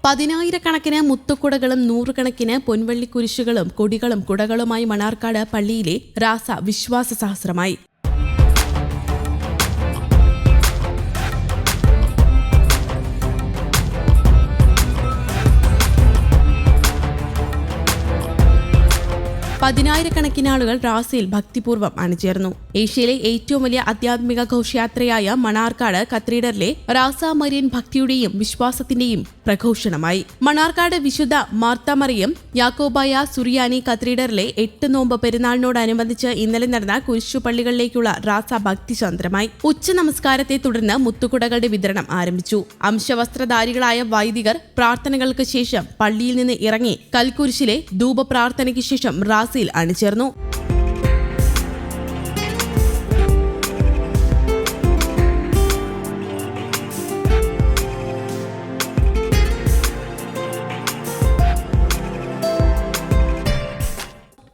പതിനായിരക്കണക്കിന് മുത്തുക്കുടകളും നൂറുകണക്കിന് പൊൻവള്ളിക്കുരിശുകളും കൊടികളും കുടകളുമായി മണാർക്കാട് പള്ളിയിലെ രാസ വിശ്വാസ സഹസ്രമായി. പതിനായിരക്കണക്കിന് ആളുകൾ റാസയിൽ ഭക്തിപൂർവ്വം അണിചേർന്നു. ഏഷ്യയിലെ ഏറ്റവും വലിയ ആധ്യാത്മിക ഘോഷയാത്രയായ മണാർക്കാട് കത്തീഡ്രലിലെ റാസ മരിയൻ ഭക്തിയുടെയും വിശ്വാസത്തിന്റെയും പ്രഘോഷണമായി. മണാർക്കാട് വിശുദ്ധ മാർത്തമറിയം യാക്കോബായ സുറിയാനി കത്തീഡ്രലിലെ 8 നോമ്പ് പെരുന്നാളിനോടനുബന്ധിച്ച് ഇന്നലെ നടന്ന കുരിശുപള്ളികളിലേക്കുള്ള റാസ ഭക്തിചന്ദ്രമായി. ഉച്ച നമസ്കാരത്തെ തുടർന്ന് മുത്തുകുടകളുടെ വിതരണം ആരംഭിച്ചു. അംശവസ്ത്രധാരികളായ വൈദികർ പ്രാർത്ഥനകൾക്ക് ശേഷം പള്ളിയിൽ നിന്ന് ഇറങ്ങി കൽക്കുരിശിലെ ധൂപപ്രാർത്ഥനയ്ക്ക് ശേഷം റാസയിൽ അണിചേർന്നു.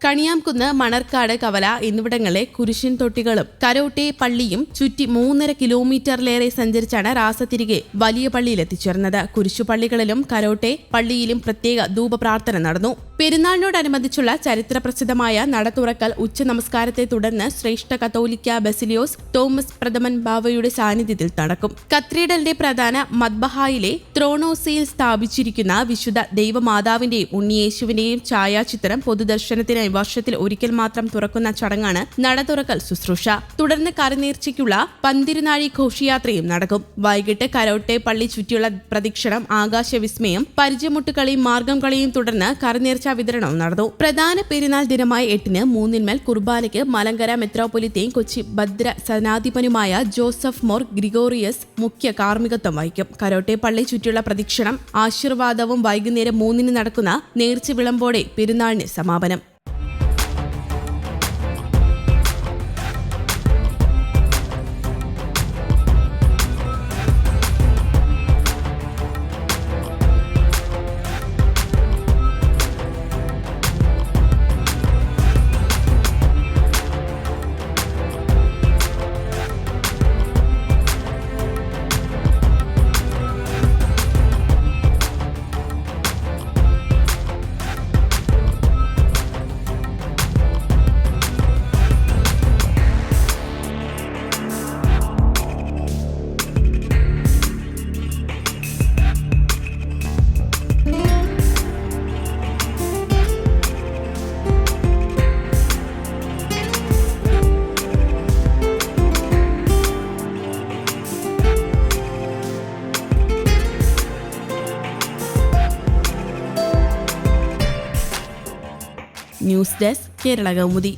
കണിയാംകുന്ന്, മണർക്കാട്, കവല എന്നിവിടങ്ങളിലെ കുരിശിൻ തൊട്ടികളും കരോട്ടെ പള്ളിയും ചുറ്റി 3.5 കിലോമീറ്ററിലേറെ സഞ്ചരിച്ചാണ് റാസ തിരികെ വലിയ പള്ളിയിൽ എത്തിച്ചേർന്നത്. കുരിശുപള്ളികളിലും കരോട്ടെ പള്ളിയിലും പ്രത്യേക ധൂപപ്രാർത്ഥന നടന്നു. പെരുന്നാളിനോടനുബന്ധിച്ചുള്ള ചരിത്രപ്രസിദ്ധമായ നട തുറക്കൽ ഉച്ച നമസ്കാരത്തെ തുടർന്ന് ശ്രേഷ്ഠ കത്തോലിക്ക ബസിലിയോസ് തോമസ് പ്രഥമൻ ബാവയുടെ സാന്നിധ്യത്തിൽ നടക്കും. കത്തീഡ്രലിന്റെ പ്രധാന മദ്ബഹായിലെ ത്രോണോസിയിൽ സ്ഥാപിച്ചിരിക്കുന്ന വിശുദ്ധ ദൈവമാതാവിന്റെയും ഉണ്ണിയേശുവിന്റെയും ഛായാചിത്രം പൊതുദർശനത്തിനായി വർഷത്തിൽ ഒരിക്കൽ മാത്രം തുറക്കുന്ന ചടങ്ങാണ് നട തുറക്കൽ ശുശ്രൂഷ. തുടർന്ന് കരനീർച്ചയ്ക്കുള്ള പന്തിരുനാഴി ഘോഷയാത്രയും നടക്കും. വൈകിട്ട് കരോട്ടെ പള്ളി ചുറ്റിയുള്ള പ്രദക്ഷിണം, ആകാശവിസ്മയം, പരിചയമുട്ടുകളിയും മാർഗം കളിയും തുടർന്ന് കരനീർച്ച വിതരണവും നടന്നു. പ്രധാന പെരുന്നാൾ ദിനമായ 8-ന് 3-ന്മേൽ കുർബാനയ്ക്ക് മലങ്കര മെത്രാപ്പൊലീത്തയും കൊച്ചി ഭദ്ര സനാധിപനുമായ ജോസഫ് മോർ ഗ്രിഗോറിയസ് മുഖ്യ കാർമ്മികത്വം വഹിക്കും. കരോട്ടെ പള്ളി ചുറ്റിയുള്ള പ്രദക്ഷിണം, ആശീർവാദവും വൈകുന്നേരം 3-ന് നടക്കുന്ന നേർച്ച വിളമ്പോടെ പെരുന്നാളിന് സമാപനം. News desk, Kerala Kaumudi.